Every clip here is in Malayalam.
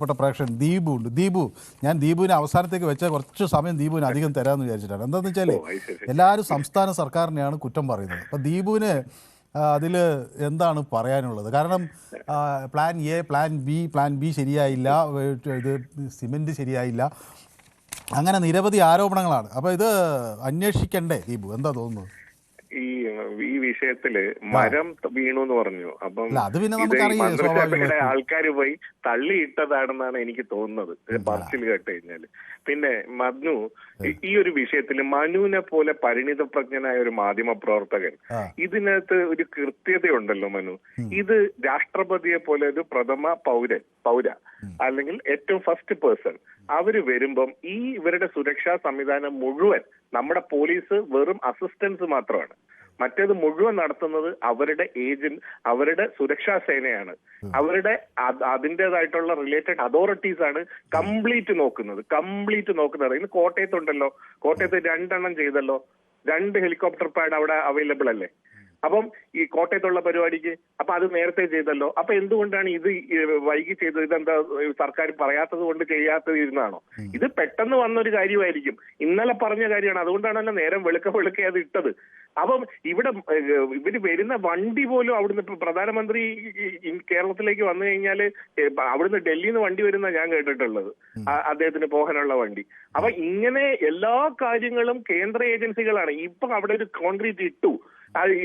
പ്രേക്ഷകൻ ദീപു ഉണ്ട്. ദീപു, ഞാൻ ദീപുവിനെ അവസാനത്തേക്ക് വെച്ച കുറച്ച് സമയം ദീപുവിന് അധികം തരാമെന്ന് വിചാരിച്ചിട്ടാണ്. എന്താണെന്ന് വെച്ചാൽ എല്ലാവരും സംസ്ഥാന സർക്കാരിനെയാണ് കുറ്റം പറയുന്നത്. അപ്പോൾ ദീപുവിന് അതിൽ എന്താണ് പറയാനുള്ളത്? കാരണം പ്ലാൻ എ, പ്ലാൻ ബി ശരിയായില്ല, ഇത് സിമെൻറ്റ് ശരിയായില്ല, അങ്ങനെ നിരവധി ആരോപണങ്ങളാണ്. അപ്പോൾ ഇത് അന്വേഷിക്കണ്ടേ ദീപു? എന്താ തോന്നുന്നത്? ഈ വിഷയത്തില് മരം വീണു എന്ന് പറഞ്ഞു. അപ്പം മന്ത്രിസഭയുടെ ആൾക്കാര് പോയി തള്ളിയിട്ടതാണെന്നാണ് എനിക്ക് തോന്നുന്നത് പറച്ചിൽ കേട്ട് കഴിഞ്ഞാല്. പിന്നെ മനു, ഈ ഒരു വിഷയത്തില് മനുവിനെ പോലെ പരിണിതപ്രജ്ഞനായ ഒരു മാധ്യമ പ്രവർത്തകൻ, ഇതിനകത്ത് ഒരു കൃത്യതയുണ്ടല്ലോ മനു. ഇത് രാഷ്ട്രപതിയെ പോലെ ഒരു പ്രഥമ പൗര അല്ലെങ്കിൽ ഏറ്റവും ഫസ്റ്റ് പേഴ്സൺ അവര് വരുമ്പം ഇവരുടെ സുരക്ഷാ സംവിധാനം മുഴുവൻ നമ്മുടെ പോലീസ് വെറും അസിസ്റ്റൻസ് മാത്രമാണ്. മറ്റേത് മുഴുവൻ നടത്തുന്നത് അവരുടെ സുരക്ഷാ സേനയാണ്. അവരുടെ അതിൻ്റെതായിട്ടുള്ള റിലേറ്റഡ് അതോറിറ്റീസ് ആണ് കംപ്ലീറ്റ് നോക്കുന്നത്. ഇന്ന് കോട്ടയത്തുണ്ടല്ലോ, കോട്ടയത്ത് 2 എണ്ണം ചെയ്തല്ലോ, 2 ഹെലികോപ്റ്റർ പാഡ് അവിടെ അവൈലബിൾ അല്ലേ? അപ്പം ഈ കോട്ടയത്തുള്ള പരിപാടിക്ക് അപ്പൊ അത് നേരത്തെ ചെയ്തല്ലോ. അപ്പൊ എന്തുകൊണ്ടാണ് ഇത് വൈകി ചെയ്തത്? ഇതെന്താ സർക്കാർ പറയാത്തത് കൊണ്ട് ചെയ്യാത്തതിരുന്നാണോ? ഇത് പെട്ടെന്ന് വന്നൊരു കാര്യമായിരിക്കും, ഇന്നലെ പറഞ്ഞ കാര്യമാണ്. അതുകൊണ്ടാണല്ലോ നേരം വെളുക്കെ അത് ഇട്ടത്. അപ്പം ഇവര് വരുന്ന വണ്ടി പോലും അവിടുന്ന് പ്രധാനമന്ത്രി കേരളത്തിലേക്ക് വന്നു കഴിഞ്ഞാല് അവിടുന്ന് ഡൽഹിയിൽ നിന്ന് വണ്ടി വരുന്ന ഞാൻ കേട്ടിട്ടുള്ളത്, അദ്ദേഹത്തിന് പോകാനുള്ള വണ്ടി. അപ്പൊ ഇങ്ങനെ എല്ലാ കാര്യങ്ങളും കേന്ദ്ര ഏജൻസികളാണ്. ഇപ്പൊ അവിടെ ഒരു കോൺക്രീറ്റ് ഇട്ടു,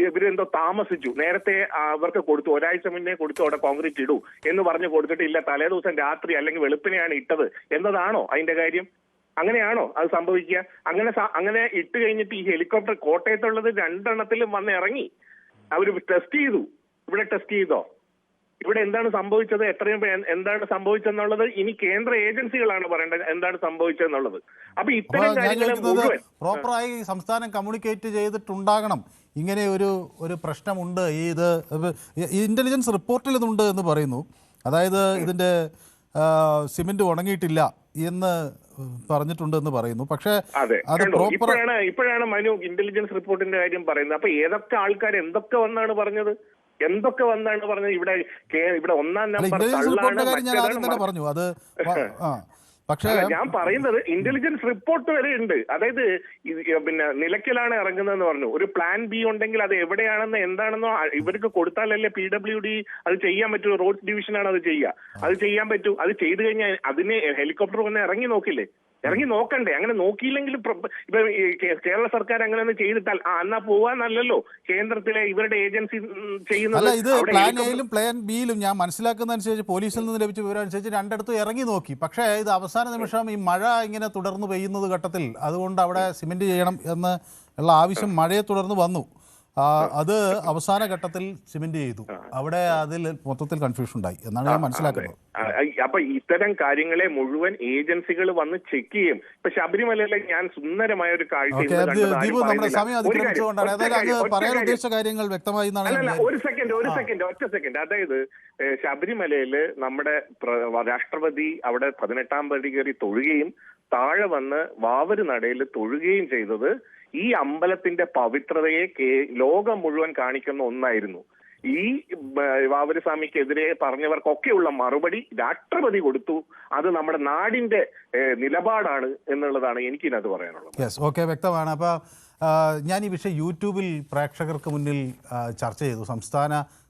ഇവരെന്തോ താമസിച്ചു, നേരത്തെ അവർക്ക് കൊടുത്തു, ഒരാഴ്ച മുന്നേ കൊടുത്തു, അവിടെ കോൺക്രീറ്റ് ഇടൂ എന്ന് പറഞ്ഞു കൊടുത്തിട്ടില്ല, തലേ ദിവസം രാത്രി അല്ലെങ്കിൽ വെളുപ്പിനെയാണ് ഇട്ടത് എന്നതാണോ അതിന്റെ കാര്യം? അങ്ങനെയാണോ അത് സംഭവിക്കുക? അങ്ങനെ ഇട്ട് കഴിഞ്ഞിട്ട് ഈ ഹെലികോപ്റ്റർ കോട്ടയത്തുള്ളത് 2 എണ്ണത്തിലും വന്ന് ഇറങ്ങി, അവർ ടെസ്റ്റ് ചെയ്തു. ഇവിടെ ടെസ്റ്റ് ചെയ്തോ? ഇവിടെ എന്താണ് സംഭവിച്ചത്? എന്താണ് സംഭവിച്ചെന്നുള്ളത് ഇനി കേന്ദ്ര ഏജൻസികളാണ് പറയേണ്ടത് എന്താണ് സംഭവിച്ചതെന്നുള്ളത്. അപ്പൊ ഇത്തരം കാര്യങ്ങൾ മുഴുവൻ പ്രോപ്പറായി സംസ്ഥാനം കമ്മ്യൂണിക്കേറ്റ് ചെയ്തിട്ടുണ്ടാകണം. ഇങ്ങനെ ഒരു പ്രശ്നമുണ്ട്, ഇത് ഇന്റലിജൻസ് റിപ്പോർട്ടിൽ ഇതുണ്ട് എന്ന് പറയുന്നു. അതായത് ഇതിന്റെ സിമെന്റ് ഉണങ്ങിയിട്ടില്ല എന്ന് പറഞ്ഞിട്ടുണ്ട് എന്ന് പറയുന്നു. പക്ഷേ ഇപ്പോഴാണ് മനു ഇന്റലിജൻസ് റിപ്പോർട്ടിന്റെ കാര്യം പറയുന്നത്. അപ്പൊ ഏതൊക്കെ ആൾക്കാർ എന്തൊക്കെ വന്നാണ് പറഞ്ഞത്? ഇവിടെ 1-ാം നമ്പർ പറഞ്ഞു. അത് പക്ഷേ ഞാൻ പറയുന്നത് ഇന്റലിജൻസ് റിപ്പോർട്ട് വരെ ഉണ്ട്. അതായത് പിന്നെ നിലയ്ക്കലാണ് ഇറങ്ങുന്നതെന്ന് പറഞ്ഞു. ഒരു പ്ലാൻ ബി ഉണ്ടെങ്കിൽ അത് എവിടെയാണെന്ന് എന്താണെന്നോ ഇവർക്ക് കൊടുത്താലല്ലേ PWD അത് ചെയ്യാൻ പറ്റൂ. റോഡ്സ് ഡിവിഷനാണ് അത് ചെയ്യാൻ പറ്റൂ. അത് ചെയ്തു കഴിഞ്ഞാൽ അതിന് ഹെലികോപ്റ്റർ വന്ന് ഇറങ്ങി നോക്കണ്ടേ? അങ്ങനെ നോക്കിയില്ലെങ്കിലും ഇപ്പൊ കേരള സർക്കാർ അങ്ങനെ ഒന്ന് ചെയ്തിട്ടാൽ എന്നാ പോവാന്നല്ലല്ലോ കേന്ദ്രത്തിലെ ഇവരുടെ ഏജൻസി ചെയ്യുന്നത്. ഇത് പ്ലാൻ എയിലും പ്ലാൻ ബിയിലും ഞാൻ മനസ്സിലാക്കുന്ന അനുസരിച്ച് പോലീസിൽ നിന്ന് ലഭിച്ച വിവരം അനുസരിച്ച് 2 ഇറങ്ങി നോക്കി. പക്ഷേ ഇത് അവസാന നിമിഷം ഈ മഴ ഇങ്ങനെ തുടർന്ന് പെയ്യുന്നത് ഘട്ടത്തിൽ അതുകൊണ്ട് അവിടെ സിമെന്റ് ചെയ്യണം എന്നുള്ള ആവശ്യം മഴയെ തുടർന്ന് വന്നു. അത് അവസാന ഘട്ടത്തിൽ സിമെന്റ് ചെയ്തു. അവിടെ അതിൽ മൊത്തത്തിൽ കൺഫ്യൂഷൻ ഉണ്ടായി എന്നാണ് ഞാൻ മനസ്സിലാക്കുന്നത്. അപ്പൊ ഇത്തരം കാര്യങ്ങളെ മുഴുവൻ ഏജൻസികൾ വന്ന് ചെക്ക് ചെയ്യും. ഇപ്പൊ ശബരിമലയിലെ ഞാൻ സുന്ദരമായ ഒരു കാഴ്ച ഒറ്റ സെക്കൻഡ്. അതായത് ശബരിമലയില് നമ്മുടെ രാഷ്ട്രപതി അവിടെ 18-ാം പടി കയറി തൊഴുകയും താഴെ വന്ന് വാവര് നടയിൽ തൊഴുകയും ചെയ്തത് ഈ അമ്പലത്തിന്റെ പവിത്രതയെ ലോകം മുഴുവൻ കാണിക്കുന്ന ഒന്നായിരുന്നു. ഈ വാവര് സ്വാമിക്കെതിരെ പറഞ്ഞവർക്കൊക്കെയുള്ള മറുപടി രാഷ്ട്രപതി കൊടുത്തു. അത് നമ്മുടെ നാടിന്റെ നിലപാടാണ് എന്നുള്ളതാണ് എനിക്കിതിനകത്ത് പറയാനുള്ളത്. യെസ്, ഓക്കെ, വ്യക്തമാണ്. അപ്പോൾ ഞാൻ ഈ വിഷയം യൂട്യൂബിൽ പ്രേക്ഷകർക്ക് മുന്നിൽ ചർച്ച ചെയ്തു. സംസ്ഥാന